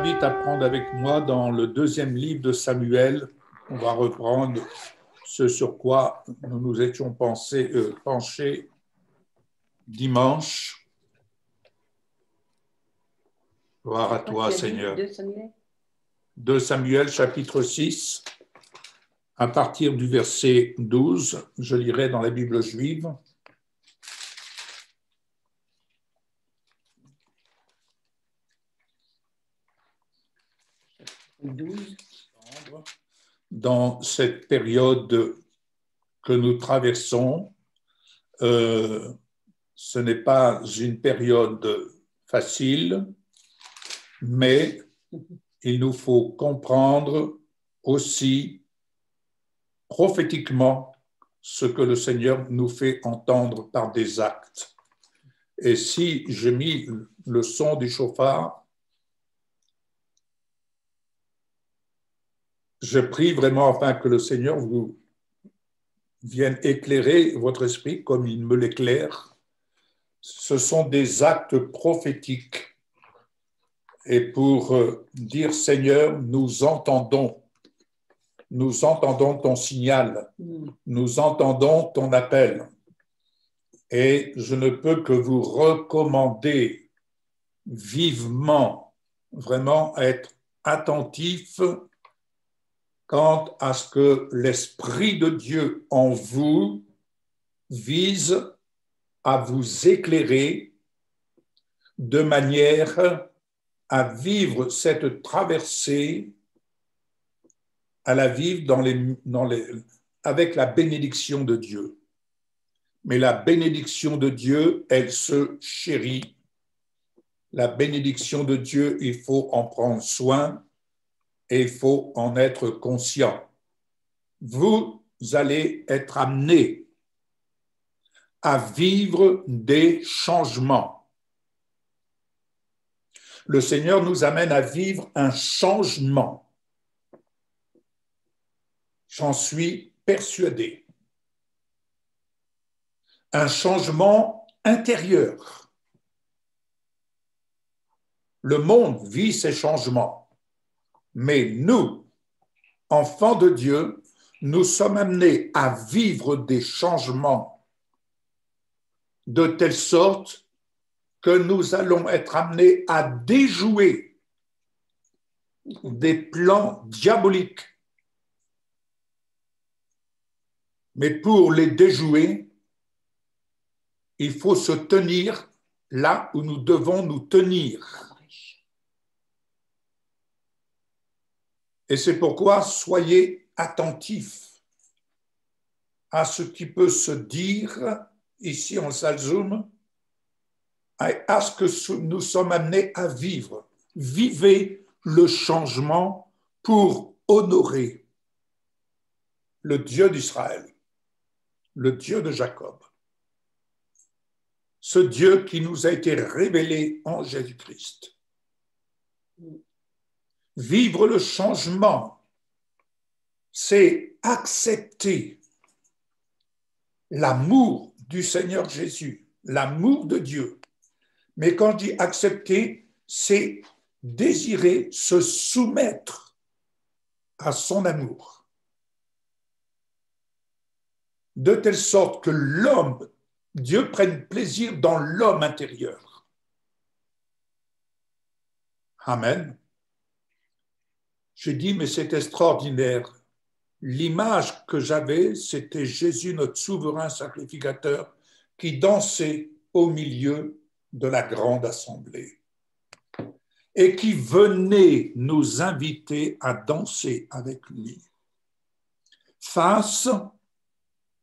invite à prendre avec moi dans le deuxième livre de Samuel. On va reprendre ce sur quoi nous nous étions penchés dimanche. Gloire à toi, Seigneur. 2 Samuel, chapitre 6, à partir du verset 12, je lirai dans la Bible juive. Dans cette période que nous traversons, ce n'est pas une période facile, mais il nous faut comprendre aussi prophétiquement ce que le Seigneur nous fait entendre par des actes. Et si j'ai mis le son du chauffard, je prie vraiment afin que le Seigneur vous vienne éclairer votre esprit comme il me l'éclaire. Ce sont des actes prophétiques. Et pour dire, Seigneur, nous entendons ton signal, nous entendons ton appel. Et je ne peux que vous recommander vivement, vraiment être attentif quant à ce que l'Esprit de Dieu en vous vise à vous éclairer de manière à vivre cette traversée, à la vivre avec la bénédiction de Dieu. Mais la bénédiction de Dieu, elle se chérit. La bénédiction de Dieu, il faut en prendre soin et il faut en être conscient. Vous allez être amenés à vivre des changements. Le Seigneur nous amène à vivre un changement. J'en suis persuadé. Un changement intérieur. Le monde vit ces changements, mais nous, enfants de Dieu, nous sommes amenés à vivre des changements de telle sorte que nous allons être amenés à déjouer des plans diaboliques. Mais pour les déjouer, il faut se tenir là où nous devons nous tenir. Et c'est pourquoi soyez attentifs à ce qui peut se dire ici en salle Zoom, à ce que nous sommes amenés à vivre. Vivez le changement pour honorer le Dieu d'Israël, le Dieu de Jacob, ce Dieu qui nous a été révélé en Jésus-Christ. Vivre le changement, c'est accepter l'amour du Seigneur Jésus, l'amour de Dieu. Mais quand je dis accepter, c'est désirer se soumettre à son amour. De telle sorte que l'homme, Dieu prenne plaisir dans l'homme intérieur. Amen. J'ai dit, mais c'est extraordinaire. L'image que j'avais, c'était Jésus, notre souverain sacrificateur, qui dansait au milieu de la grande assemblée et qui venait nous inviter à danser avec lui face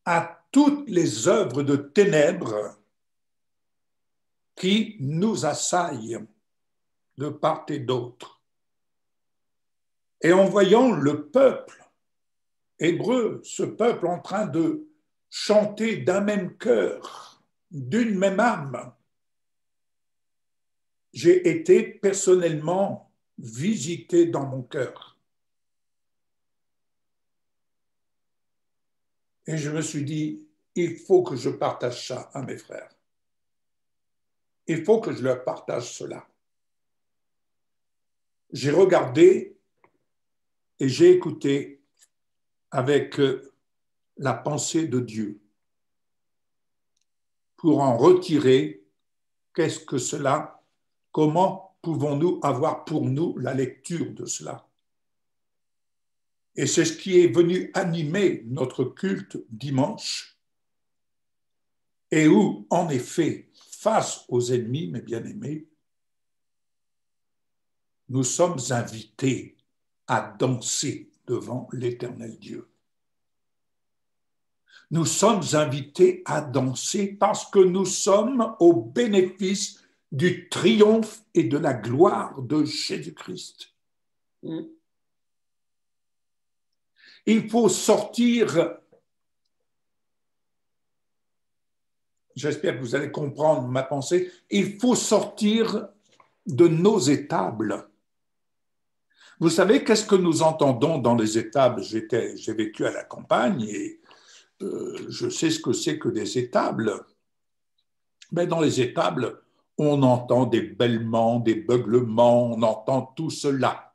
à toutes les œuvres de ténèbres qui nous assaillent de part et d'autre. Et en voyant le peuple hébreu, ce peuple en train de chanter d'un même cœur, d'une même âme, j'ai été personnellement visité dans mon cœur. Et je me suis dit, il faut que je partage ça à mes frères. Il faut que je leur partage cela. j'ai regardé et j'ai écouté avec la pensée de Dieu pour en retirer qu'est-ce que cela, comment pouvons-nous avoir pour nous la lecture de cela. Et c'est ce qui est venu animer notre culte dimanche et où, en effet, face aux ennemis, mes bien-aimés, nous sommes invités à danser devant l'Éternel Dieu. Nous sommes invités à danser parce que nous sommes au bénéfice du triomphe et de la gloire de Jésus-Christ. Il faut sortir, j'espère que vous allez comprendre ma pensée, il faut sortir de nos étables. Vous savez, qu'est-ce que nous entendons dans les étables? J'ai vécu à la campagne et je sais ce que c'est que des étables. Mais dans les étables, on entend des bêlements, des beuglements, on entend tout cela.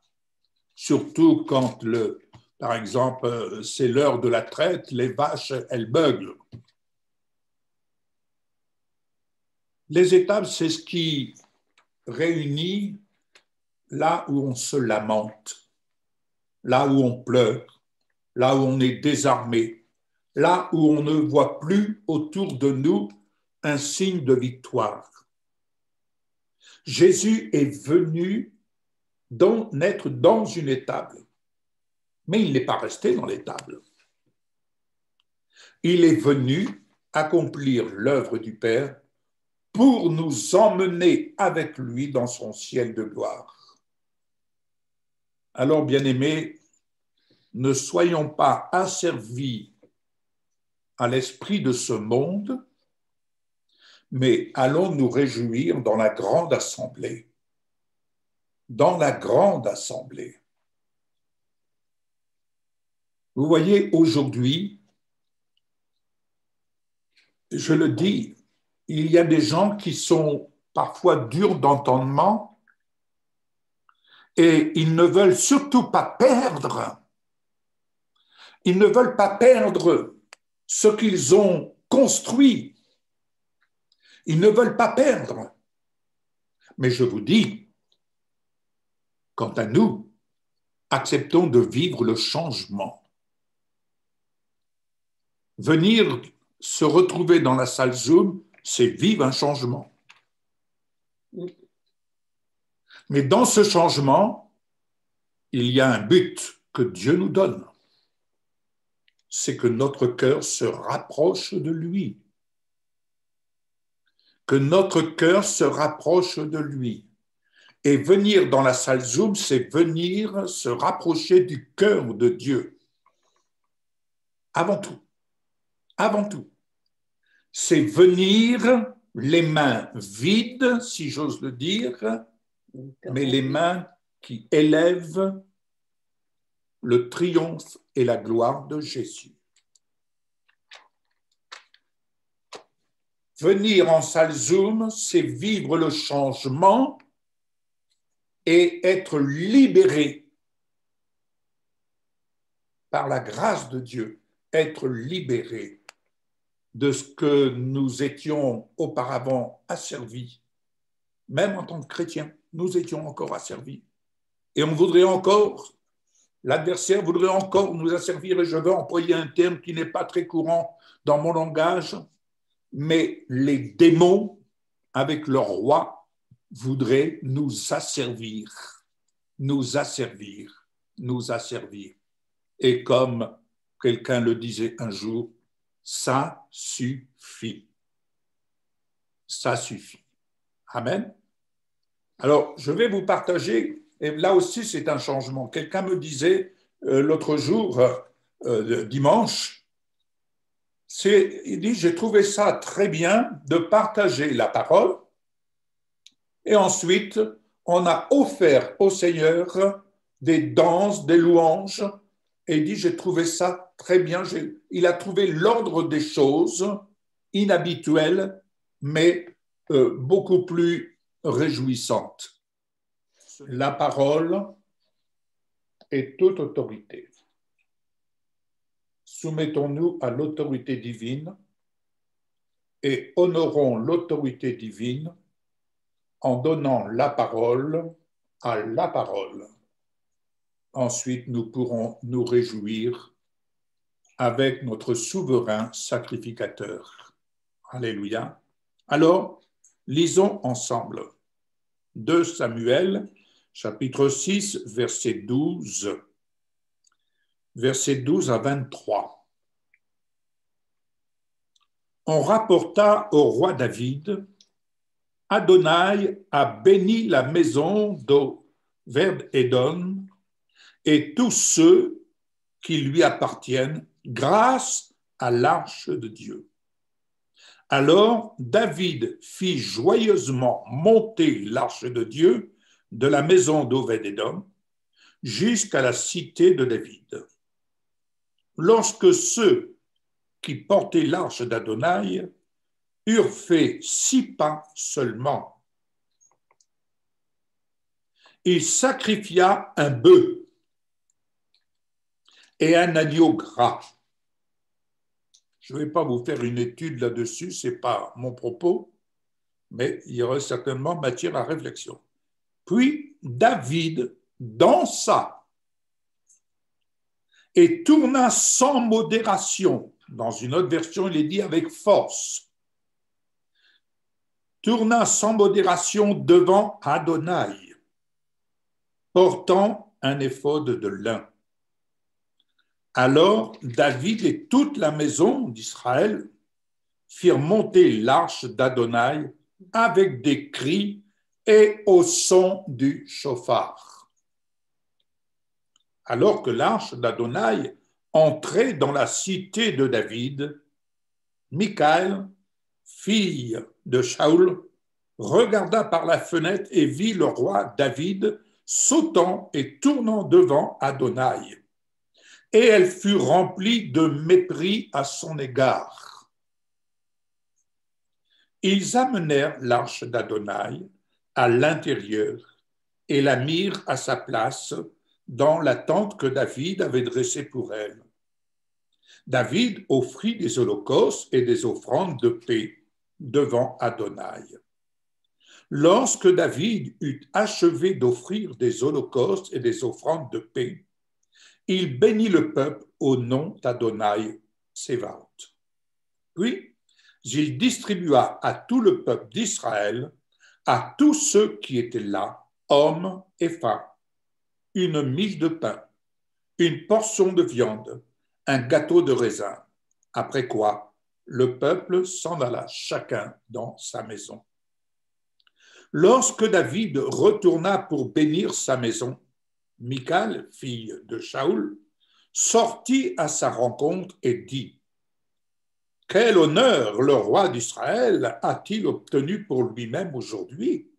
Surtout quand, par exemple, c'est l'heure de la traite, les vaches, elles beuglent. Les étables, c'est ce qui réunit là où on se lamente, là où on pleure, là où on est désarmé, là où on ne voit plus autour de nous un signe de victoire. Jésus est venu naître dans une étable, mais il n'est pas resté dans l'étable. Il est venu accomplir l'œuvre du Père pour nous emmener avec lui dans son ciel de gloire. Alors, bien-aimés, ne soyons pas asservis à l'esprit de ce monde, mais allons nous réjouir dans la grande assemblée. Dans la grande assemblée. Vous voyez, aujourd'hui, je le dis, il y a des gens qui sont parfois durs d'entendement et ils ne veulent surtout pas perdre. Ils ne veulent pas perdre ce qu'ils ont construit. Ils ne veulent pas perdre. Mais je vous dis, quant à nous, acceptons de vivre le changement. Venir se retrouver dans la salle Zoom, c'est vivre un changement. Mais dans ce changement, il y a un but que Dieu nous donne. C'est que notre cœur se rapproche de lui. Que notre cœur se rapproche de lui. Et venir dans la salle Zoom, c'est venir se rapprocher du cœur de Dieu. Avant tout. Avant tout. C'est venir les mains vides, si j'ose le dire, mais les mains qui élèvent le triomphe et la gloire de Jésus. Venir en salle Zoom, c'est vivre le changement et être libéré par la grâce de Dieu, être libéré de ce que nous étions auparavant asservis. Même en tant que chrétiens, nous étions encore asservis. Et on voudrait encore, l'adversaire voudrait encore nous asservir, et je veux employer un terme qui n'est pas très courant dans mon langage, mais les démons, avec leur roi, voudraient nous asservir, nous asservir, nous asservir. Et comme quelqu'un le disait un jour, ça suffit. Ça suffit. Amen. Alors, je vais vous partager, et là aussi c'est un changement. Quelqu'un me disait l'autre jour, dimanche, il dit, j'ai trouvé ça très bien de partager la parole et ensuite on a offert au Seigneur des danses, des louanges et il dit, j'ai trouvé ça très bien. Il a trouvé l'ordre des choses inhabituelles mais beaucoup plus réjouissantes. la parole et toute autorité. Soumettons-nous à l'autorité divine et honorons l'autorité divine en donnant la parole à la parole. Ensuite, nous pourrons nous réjouir avec notre souverain sacrificateur. Alléluia. Alors, lisons ensemble 2 Samuel, chapitre 6, verset 12 à 23. On rapporta au roi David, Adonai a béni la maison d'Obed-Édom et tous ceux qui lui appartiennent grâce à l'arche de Dieu. Alors David fit joyeusement monter l'arche de Dieu de la maison d'Obed-Édom jusqu'à la cité de David. Lorsque ceux qui portaient l'arche d'Adonai eurent fait 6 pas seulement, il sacrifia un bœuf et un agneau gras. Je ne vais pas vous faire une étude là-dessus, ce n'est pas mon propos, mais il y aurait certainement matière à réflexion. Puis David dansa et tourna sans modération. Dans une autre version, il est dit avec force. Tourna sans modération devant Adonai, portant un éphod de lin. Alors David et toute la maison d'Israël firent monter l'arche d'Adonai avec des cris et au son du chauffard. Alors que l'arche d'Adonai entrait dans la cité de David, Michal, fille de Shaoul, regarda par la fenêtre et vit le roi David sautant et tournant devant Adonai. Et elle fut remplie de mépris à son égard. Ils amenèrent l'arche d'Adonai à l'intérieur et la mirent à sa place dans la tente que David avait dressée pour elle. David offrit des holocaustes et des offrandes de paix devant Adonai. Lorsque David eut achevé d'offrir des holocaustes et des offrandes de paix, il bénit le peuple au nom d'Adonai Tsevaot. Puis, il distribua à tout le peuple d'Israël, à tous ceux qui étaient là, hommes et femmes, une miche de pain, une portion de viande, un gâteau de raisin, après quoi le peuple s'en alla chacun dans sa maison. Lorsque David retourna pour bénir sa maison, Michal, fille de Shaoul, sortit à sa rencontre et dit : « Quel honneur le roi d'Israël a-t-il obtenu pour lui-même aujourd'hui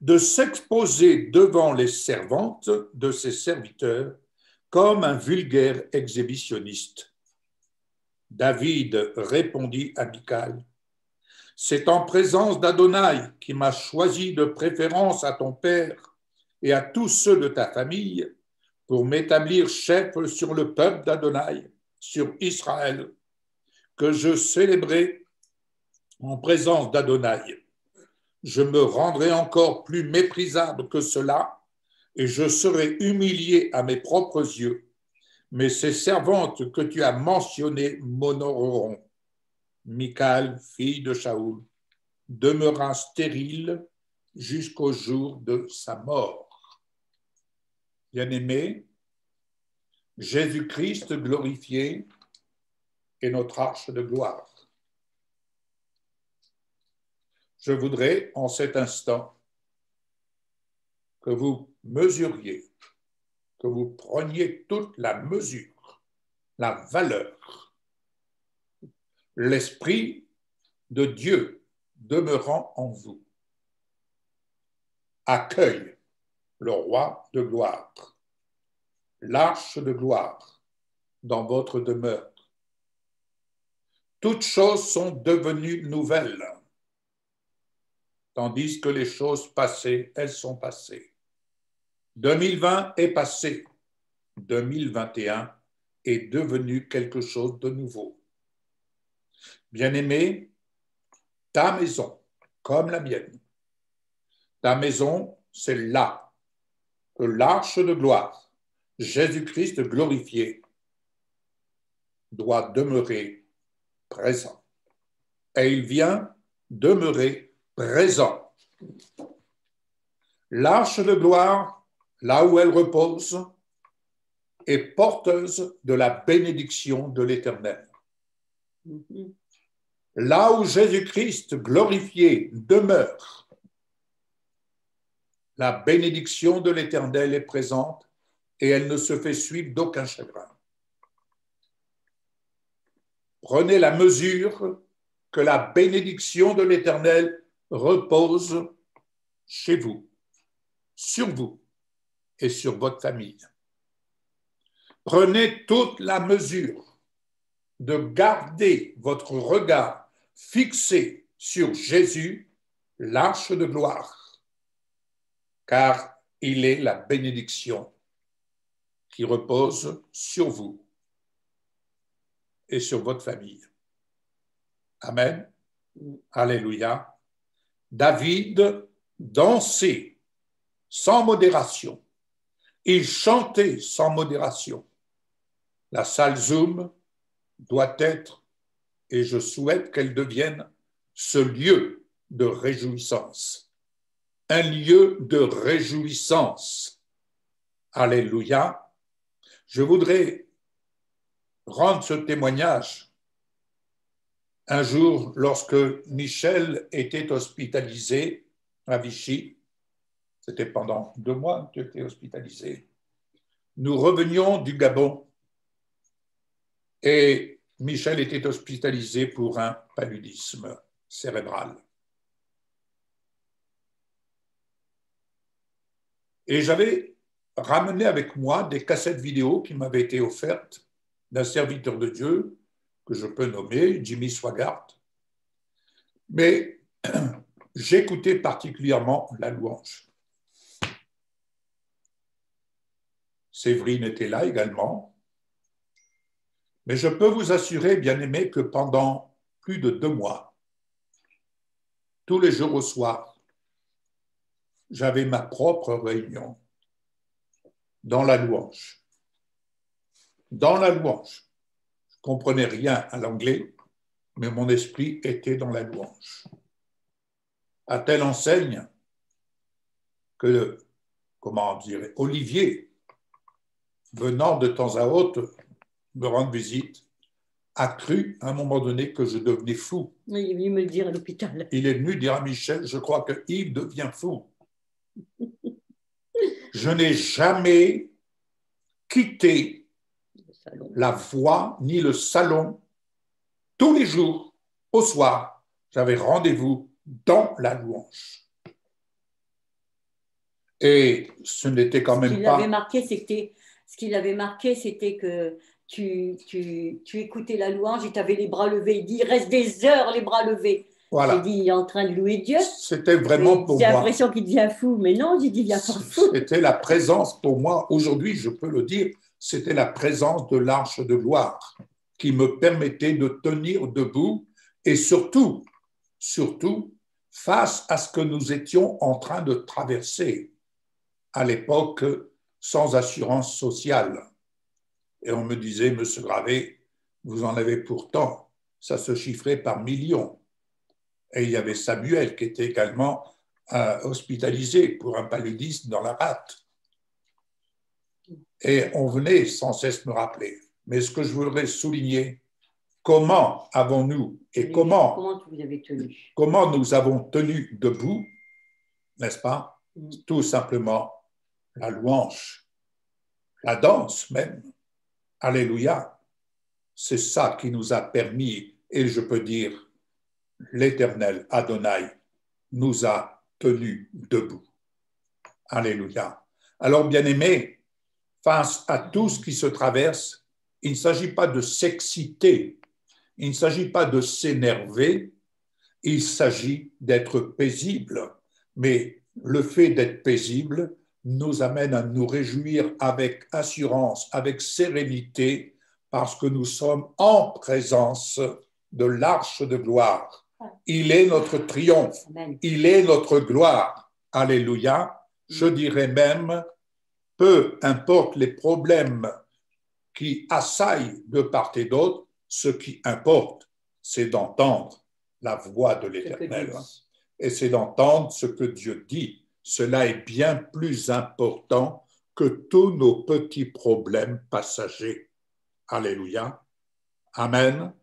de s'exposer devant les servantes de ses serviteurs comme un vulgaire exhibitionniste. » David répondit à Michal : « C'est en présence d'Adonai qui m'a choisi de préférence à ton père et à tous ceux de ta famille pour m'établir chef sur le peuple d'Adonai, sur Israël, que je célébrais en présence d'Adonai. Je me rendrai encore plus méprisable que cela et je serai humilié à mes propres yeux. Mais ces servantes que tu as mentionnées m'honoreront. » Michal, fille de Shaoul, demeura stérile jusqu'au jour de sa mort. Bien-aimés, Jésus-Christ glorifié est notre arche de gloire. Je voudrais en cet instant que vous mesuriez, que vous preniez toute la mesure, la valeur, l'Esprit de Dieu demeurant en vous. Accueille le roi de gloire, l'arche de gloire dans votre demeure. Toutes choses sont devenues nouvelles, tandis que les choses passées, elles sont passées. 2020 est passé. 2021 est devenu quelque chose de nouveau. Bien-aimé, ta maison, comme la mienne, ta maison, c'est là que l'arche de gloire, Jésus-Christ glorifié, doit demeurer présent. Et il vient demeurer présent. L'arche de gloire, là où elle repose, est porteuse de la bénédiction de l'Éternel. Là où Jésus-Christ glorifié demeure, la bénédiction de l'Éternel est présente et elle ne se fait suivre d'aucun chagrin. Prenez la mesure que la bénédiction de l'Éternel repose chez vous, sur vous et sur votre famille. Prenez toute la mesure de garder votre regard fixé sur Jésus, l'arche de gloire, car il est la bénédiction qui repose sur vous et sur votre famille. Amen. Alléluia. David dansait sans modération. Il chantait sans modération. La salle Zoom doit être, et je souhaite qu'elle devienne, ce lieu de réjouissance. Un lieu de réjouissance. Alléluia. Je voudrais rendre ce témoignage. Un jour, lorsque Michel était hospitalisé à Vichy, c'était pendant 2 mois que tu étais hospitalisé, nous revenions du Gabon et Michel était hospitalisé pour un paludisme cérébral. Et j'avais ramené avec moi des cassettes vidéo qui m'avaient été offertes d'un serviteur de Dieu que je peux nommer Jimmy Swaggart. Mais j'écoutais particulièrement la louange. Séverine était là également. Mais je peux vous assurer, bien-aimés, que pendant plus de 2 mois, tous les jours au soir, j'avais ma propre réunion dans la louange. Dans la louange. Je ne comprenais rien à l'anglais, mais mon esprit était dans la louange. À telle enseigne que, comment dire, Olivier, venant de temps à autre me rendre visite, a cru à un moment donné que je devenais fou. Oui, il est venu me le dire à l'hôpital. Il est venu dire à Michel, je crois que Yves devient fou. Je n'ai jamais quitté la voix ni le salon. Tous les jours, au soir, j'avais rendez-vous dans la louange. Et ce n'était quand même pas... Ce qui l'avait marqué, c'était que tu écoutais la louange et tu avais les bras levés. Il dit, il reste des heures les bras levés. Voilà. J'ai dit, il est en train de louer Dieu. C'était vraiment pour moi. J'ai l'impression qu'il devient fou, mais non, j'ai dit, il devient pas fou. C'était la présence pour moi, aujourd'hui, je peux le dire, c'était la présence de l'arche de gloire qui me permettait de tenir debout et surtout, face à ce que nous étions en train de traverser à l'époque sans assurance sociale. Et on me disait, Monsieur Gravé, vous en avez pourtant, ça se chiffrait par millions. Et il y avait Samuel qui était également hospitalisé pour un paludisme dans la rate. Et on venait sans cesse me rappeler. Mais ce que je voudrais souligner, comment avons-nous et comment nous avons tenu debout, n'est-ce pas? Tout simplement la louange, la danse même. Alléluia. C'est ça qui nous a permis, et je peux dire, l'Éternel Adonai nous a tenus debout. Alléluia. Alors, bien-aimés, face à tout ce qui se traverse, il ne s'agit pas de s'exciter, il ne s'agit pas de s'énerver, il s'agit d'être paisible. Mais le fait d'être paisible nous amène à nous réjouir avec assurance, avec sérénité, parce que nous sommes en présence de l'arche de gloire. Il est notre triomphe, il est notre gloire. Alléluia. Je dirais même, peu importe les problèmes qui assaillent de part et d'autre, ce qui importe, c'est d'entendre la voix de l'Éternel. Et c'est d'entendre ce que Dieu dit. Cela est bien plus important que tous nos petits problèmes passagers. Alléluia. Amen.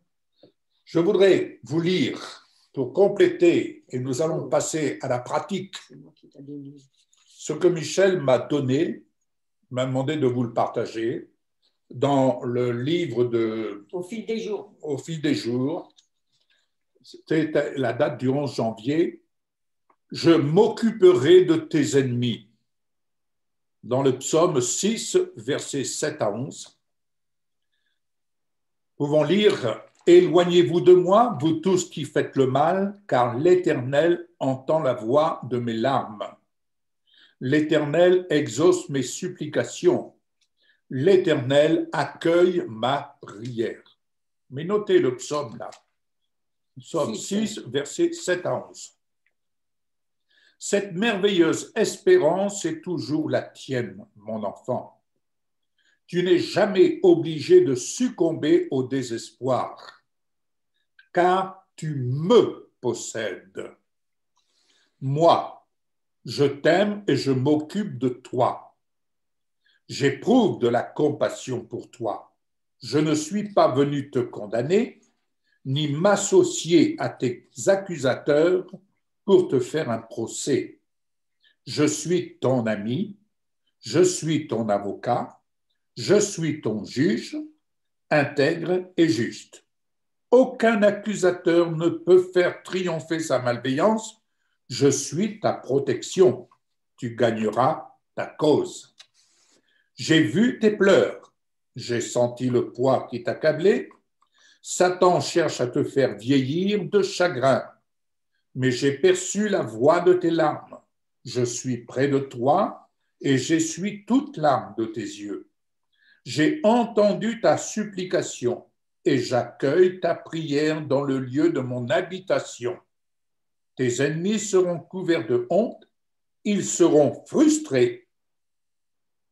Je voudrais vous lire, pour compléter, et nous allons passer à la pratique, ce que Michel m'a donné, m'a demandé de vous le partager, dans le livre de... Au fil des jours. Au fil des jours. C'était la date du 11 janvier. Je m'occuperai de tes ennemis. Dans le psaume 6, versets 7 à 11. Nous pouvons lire « Éloignez-vous de moi, vous tous qui faites le mal, car l'Éternel entend la voix de mes larmes. L'Éternel exauce mes supplications. L'Éternel accueille ma prière. » Mais notez le psaume là. Psaume 6, versets 7 à 11. Cette merveilleuse espérance est toujours la tienne, mon enfant. Tu n'es jamais obligé de succomber au désespoir, car tu me possèdes. Moi, je t'aime et je m'occupe de toi. J'éprouve de la compassion pour toi. Je ne suis pas venu te condamner, ni m'associer à tes accusateurs pour te faire un procès. Je suis ton ami, je suis ton avocat, je suis ton juge, intègre et juste. Aucun accusateur ne peut faire triompher sa malveillance. Je suis ta protection. Tu gagneras ta cause. J'ai vu tes pleurs. J'ai senti le poids qui t'accablait. Satan cherche à te faire vieillir de chagrin. Mais j'ai perçu la voix de tes larmes. Je suis près de toi et j'essuie toute larme de tes yeux. J'ai entendu ta supplication et j'accueille ta prière dans le lieu de mon habitation. Tes ennemis seront couverts de honte, ils seront frustrés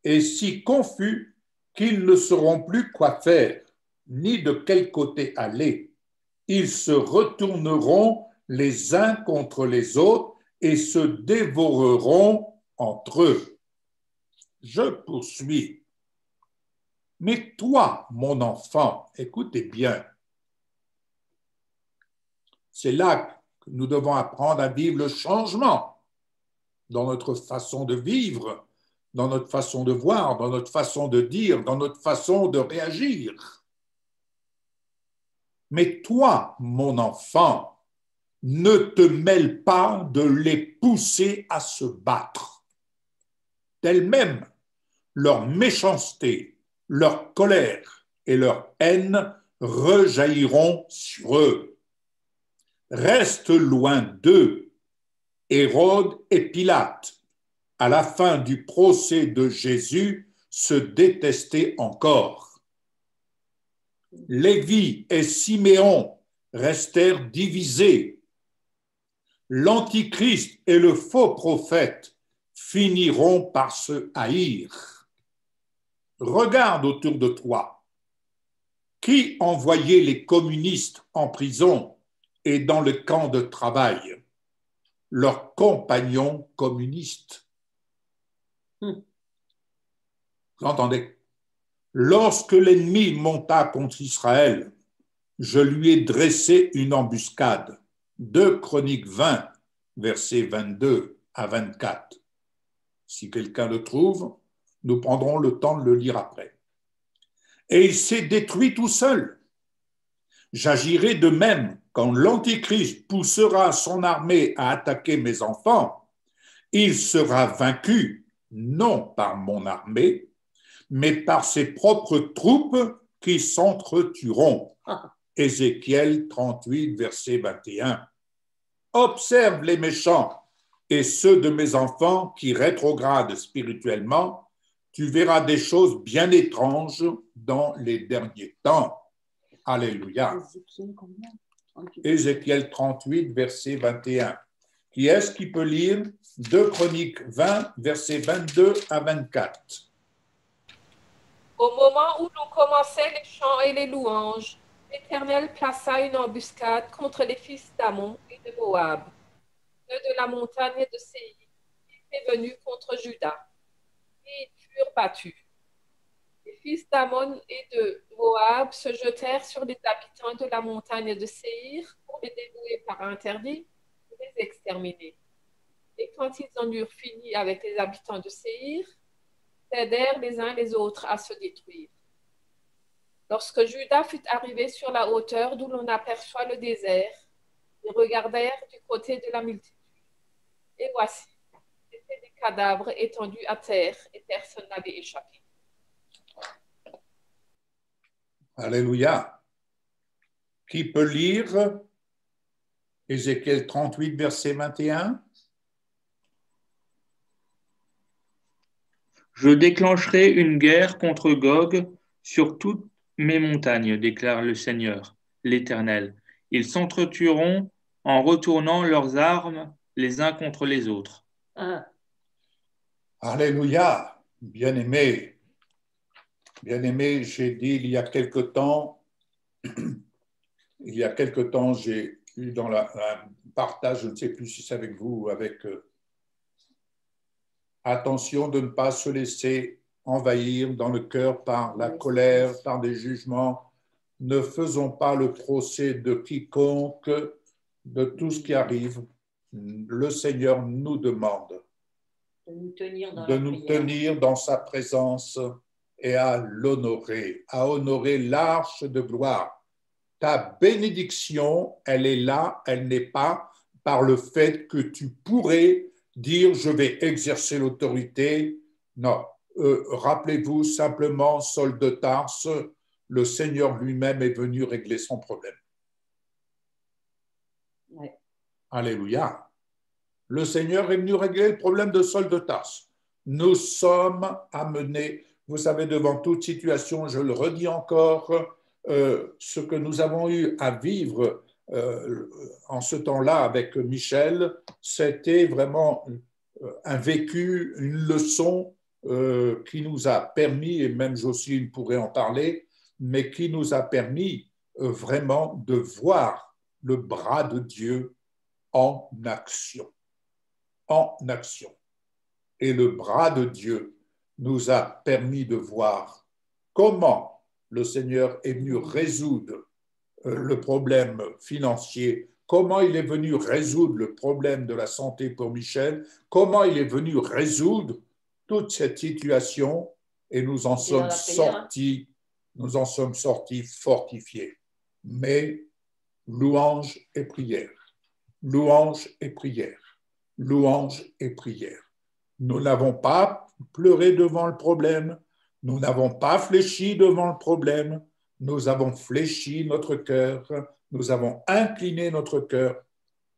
et si confus qu'ils ne sauront plus quoi faire, ni de quel côté aller. Ils se retourneront les uns contre les autres et se dévoreront entre eux. Je poursuis. Mais toi, mon enfant, écoutez bien, c'est là que nous devons apprendre à vivre le changement dans notre façon de vivre, dans notre façon de voir, dans notre façon de dire, dans notre façon de réagir. Mais toi, mon enfant, ne te mêle pas de les pousser à se battre. D'elles-mêmes, leur méchanceté, leur colère et leur haine rejailliront sur eux. Reste loin d'eux, Hérode et Pilate, à la fin du procès de Jésus, se détestaient encore. Lévi et Siméon restèrent divisés. L'Antichrist et le faux prophète finiront par se haïr. Regarde autour de toi. Qui envoyait les communistes en prison et dans le camp de travail? Leurs compagnons communistes. Vous entendez? Lorsque l'ennemi monta contre Israël, je lui ai dressé une embuscade. 2 Chroniques 20, versets 22 à 24. Si quelqu'un le trouve, nous prendrons le temps de le lire après. Et il s'est détruit tout seul. J'agirai de même quand l'Antichrist poussera son armée à attaquer mes enfants. Il sera vaincu, non par mon armée, mais par ses propres troupes qui s'entretueront. Ézéchiel 38, verset 21. Observe les méchants, et ceux de mes enfants qui rétrogradent spirituellement, tu verras des choses bien étranges dans les derniers temps. Alléluia. Ézéchiel 38, verset 21. Qui est-ce qui peut lire 2 Chroniques 20, versets 22 à 24? Au moment où l'on commençait les chants et les louanges, l'Éternel plaça une embuscade contre les fils d'Ammon et de Moab, ceux de la montagne de Séir, qui étaient venus contre Juda, et ils furent battus. Les fils d'Ammon et de Moab se jetèrent sur les habitants de la montagne de Séir pour les dévouer par interdit et les exterminer. Et quand ils en eurent fini avec les habitants de Séir, s'aidèrent les uns les autres à se détruire. Lorsque Juda fut arrivé sur la hauteur d'où l'on aperçoit le désert, ils regardèrent du côté de la multitude. Et voici, c'étaient des cadavres étendus à terre et personne n'avait échappé. Alléluia. Qui peut lire Ézéchiel 38, verset 21? Je déclencherai une guerre contre Gog sur toutes mes montagnes, déclare le Seigneur, l'Éternel. Ils s'entretueront en retournant leurs armes les uns contre les autres. Alléluia. Bien-aimé, j'ai dit il y a quelque temps, j'ai eu dans la partage, je ne sais plus si c'est avec vous ou avec attention de ne pas se laisser envahir dans le cœur par la colère, par des jugements. Ne faisons pas le procès de quiconque, de tout ce qui arrive. Le Seigneur nous demande de nous tenir dans sa présence et à l'honorer, à honorer l'arche de gloire. Ta bénédiction, elle est là, elle n'est pas par le fait que tu pourrais dire « je vais exercer l'autorité ». Non, rappelez-vous simplement, Saul de Tarse, le Seigneur lui-même est venu régler son problème. Ouais. Alléluia. Le Seigneur est venu régler le problème de Saul de Tarse. Nous sommes amenés, vous savez, devant toute situation, je le redis encore, ce que nous avons eu à vivre en ce temps-là avec Michel, c'était vraiment un vécu, une leçon qui nous a permis, et même Jocelyne pourrait en parler, mais qui nous a permis vraiment de voir le bras de Dieu en action. En action. Et le bras de Dieu nous a permis de voir comment le Seigneur est venu résoudre le problème financier, comment il est venu résoudre le problème de la santé pour Michel, comment il est venu résoudre toute cette situation et nous en sommes sortis fortifiés. Mais louange et prière, louange et prière, louange et prière. Nous n'avons pas pleuré devant le problème, nous n'avons pas fléchi devant le problème, nous avons fléchi notre cœur, nous avons incliné notre cœur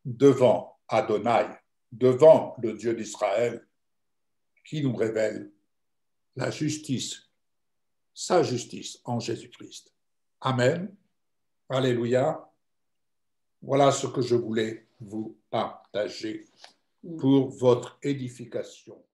devant Adonai, devant le Dieu d'Israël, qui nous révèle la justice, sa justice en Jésus-Christ. Amen. Alléluia. Voilà ce que je voulais vous partager pour votre édification.